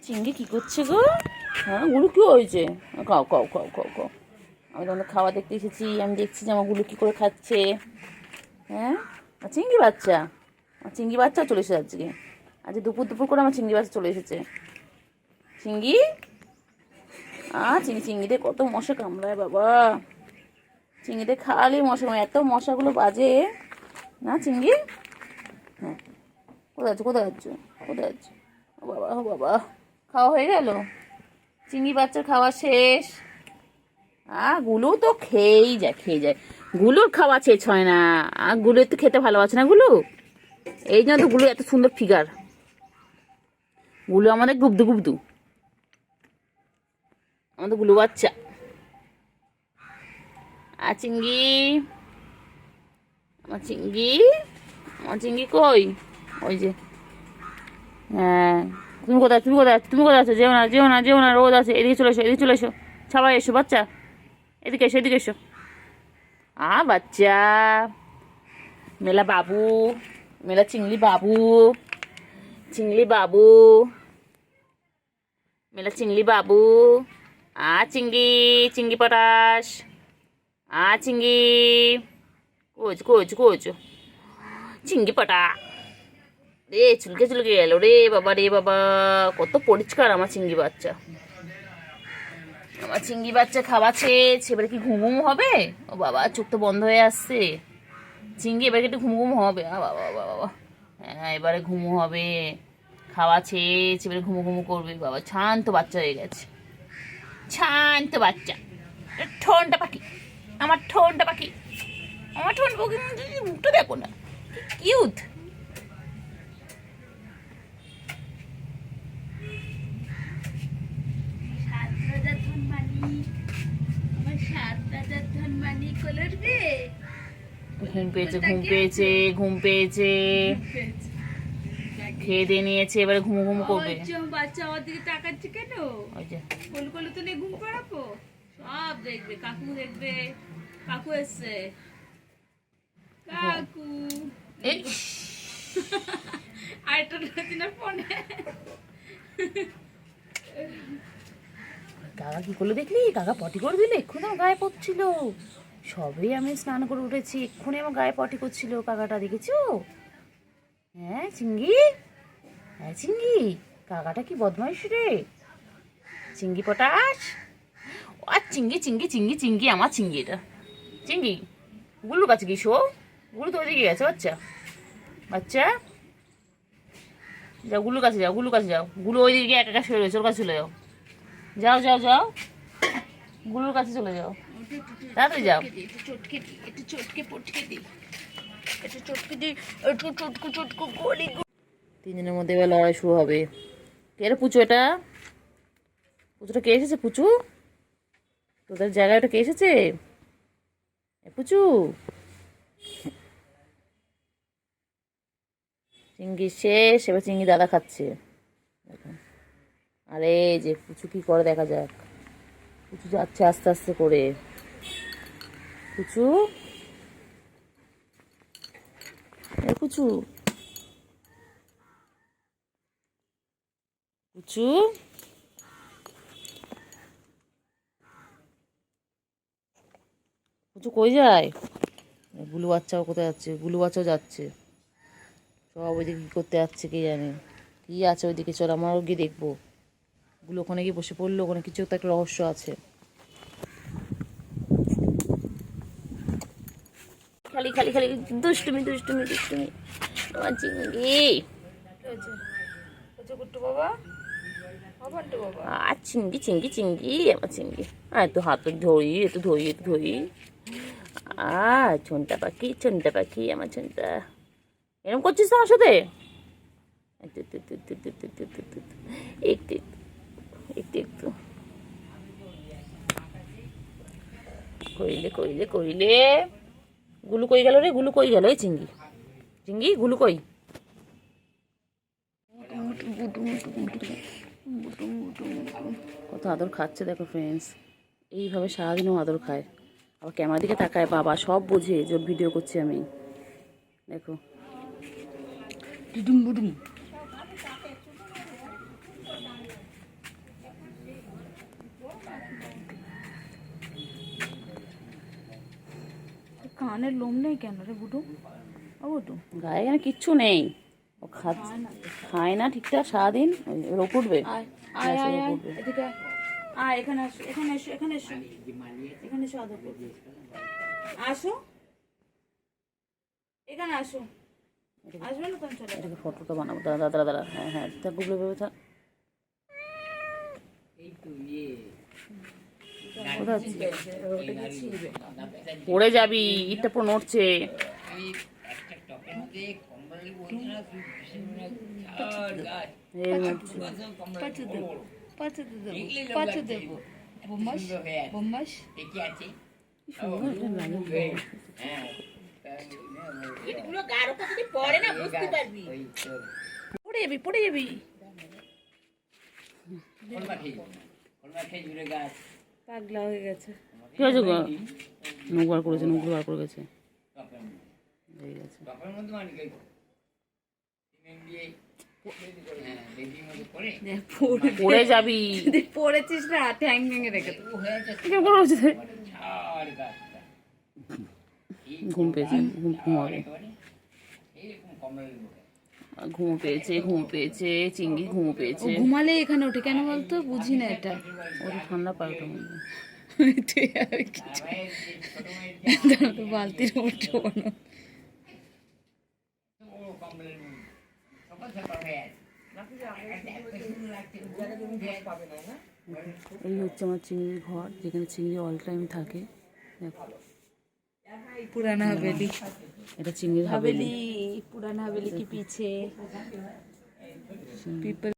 চিংড়ি কি করছে গো? হ্যাঁ, গুলু কি হয়েছে? খাও খাও খাও খাও খাও। আমি তোমাদের খাওয়া দেখতে এসেছি, আমি দেখছি যে আমার গুলু কি করে খাচ্ছে। হ্যাঁ, চিংড়ি বাচ্চা, আমার চিংড়ি বাচ্চা চলে এসেছে আজকে। আজ দুপুর দুপুর করে আমার চিংড়ি বাচ্চা চলে এসেছে। চিংড়ি চিংড়িতে কত মশা কামড়ায় বাবা। চিংড়িতে খালি মশা, এত মশাগুলো বাজে না চিংড়ি। হ্যাঁ, কোথায় যাচ্ছ কোথায় যাচ্ছ কোথায় যাচ্ছ? ও বাবা ও বাবা, খাওয়া হয়ে গেল? চিংড়ি বাচ্চার খাওয়া শেষ। গুলো তো খেয়েই যায়। গুলোর খাওয়া শেষ হয় না। গুলো তো খেতে ভালোবাসে না গুলো, এই জন্য তো গুলো এত সুন্দর ফিগার। গুলো আমাদের গুবদু গুবদু, আমাদের গুলো বাচ্চা। চিংড়ি, আমার চিংড়ি কই? ওই যে, হ্যাঁ, তুমি কোথায় আছো? যেও না, রোদ আছে। এদিকে চলে এসো, সবাই এসো বাচ্চা, এদিকে এসো। বাচ্চা, মেলা বাবু, মেলা চিংড়ি বাবু, মেলা চিংড়ি বাবু। চিংড়ি পটাশ। চিংড়ি কোচ চিংড়ি পটা। রে চুলকে গেল রে বাবা, কত পরিষ্কার আমার চিংড়ি বাচ্চা। আমার চিংড়ি বাচ্চা খাওয়া শেষ। এবারে কি ঘুম হবে? ও বাবা, চোখ তো বন্ধ হয়ে আসছে। চিংড়ি এবারে একটু ঘুম হবে। বাবা, হ্যাঁ, এবারে ঘুম হবে। খাওয়া শেষ, এবারে ঘুম করবে। বাবা শান্ত বাচ্চা হয়ে গেছে, শান্ত বাচ্চা। ঠোনটা পাখি, আমার ঠোনটা পাখি, আমার ঠোন মুখটা দেখো না, কিউট। ঘুম পেয়েছে, খেয়ে দিয়ে নিয়েছে, এবারে ঘুম করবে। বাচ্চা আমার দিকে তাকাচ্ছে কেন? কোলে তো নিয়ে ঘুম পাড়াবো। সব দেখবে, কাকু এসছে। কাকু আরেকটা রয়েছে না ফোনে। কাকা কি করলো দেখলি? কাকা পটি করে দিলে, এক্ষুনি আমার গায়ে পড়ছিল। সবই আমি স্নান করে উঠেছি, এক্ষুনি আমার গায়ে পটি করছিল কাকাটা, দেখেছো? হ্যাঁ চিংড়ি, কাকাটা কি বদমাইশ রে। চিংড়ি পটাশ, চিংড়ি আমার চিংড়ি। এটা চিংড়ি গুলুর কাছে কি শো? গুলু তো ওইদিকে গেছে বাচ্চা। যাও গুলুর কাছে যাও, গুলু ওইদিকে একা শুয়ে রয়েছে, ওর কাছে চলে যাও, গুলুর কাছে চলে যাও, তাড়াতাড়ি যাও। তিনজনের মধ্যে এবার লড়াই শুরু হবে। কে রে পুচু? পুচুটা কে এসেছে? পুচু, তোদের জায়গায় ওটা কে এসেছে? পুচু, চিংড়ি শেষ, এবার চিংড়ি দাদা খাচ্ছে। আরে যে পুচু কি করে দেখা যাক। পুচু যাচ্ছে আস্তে আস্তে করে। পুচু, পুচু কই যায়? গুলু বাচ্চাও কোথায় যাচ্ছে? গুলু বাচ্চাও যাচ্ছে। সব ওইদিকে কি করতে যাচ্ছে কে জানে, কি আছে ওইদিকে। চল আমরাও গিয়ে দেখবো। গুলো ওখানে গিয়ে বসে পড়লো, ওখানে কিছু তো একটা রহস্য আছে। খালি দুষ্টুমি আমার চিংড়ি। গুট্টু বাবা, চিংড়ি আমার চিংড়ি। একটু হাত ধরি, ছোনটা পাখি আমার ছোনটা। এরকম করছিস আমার সাথে? একটু কইলে। গুলু কই গেল রে? এই চিংড়ি গুলু কই? কত আদর খাচ্ছে দেখো ফ্রেন্ডস। এইভাবে সারাদিনও আদর খায়। আবার ক্যামেরার দিকে তাকায়, বাবা সব বোঝে যে ভিডিও করছি আমি। দেখো কানের লোম নেই কেন রে বুটু? ও বুটু গায়ে এখানে কিচ্ছু নেই, ও খায় না ঠিকঠাক সারাদিন, রোগ উঠবে। আয় আয় আয় আয় এদিকে আয়। আয় এখানে আসো, এখানে এসো, এখানে এসো, এখানে এসো আদর করবে। আসো এখানে আসো, আসবে না তুমি চলে এটাকে ফটোটা বানাবো, দাঁড়া দাঁড়া দাঁড়া, হ্যাঁ হ্যাঁ তা গুগলে ভেবে থাক। কোথায় আছিস? পড়ে যাবি, ইটটা পুরো নড়ছে। এই নড়ছে। পাঁচু দেবো, পাঁচু দেবো, পাঁচু দেবো। বোম্বাস বোম্বাস পড়ে যাবি, পড়ে যাবি। পাগলা হয়ে গেছে। কি হয়েছে গো? নখ বার করেছে, নখগুলো বার করে গেছে, এই গেছে। পড়ে যাবি, পড়েছিস না, ঠ্যাং ভেঙে রেখে দেবো। ঘুম পেয়েছে, ঘুমাবে, ঘুমো পেয়েছে, ঘুমো পেয়েছে, চিংড়ি ঘুমো পেয়েছে। ঘুমালে এখানে ওঠে কেন বলতো? বুঝি না এটা। ওর ঠান্ডা পায় ওটা মধ্যে। তো বালতির উঠো না। এই হচ্ছে আমার চিংড়ির ঘর, যেখানে চিংড়ি অল টাইম থাকে। দেখো পুরানা হাভেলি, এটা চিংড়ির হাভেলি। पुराना हवेली के पीछे पीपल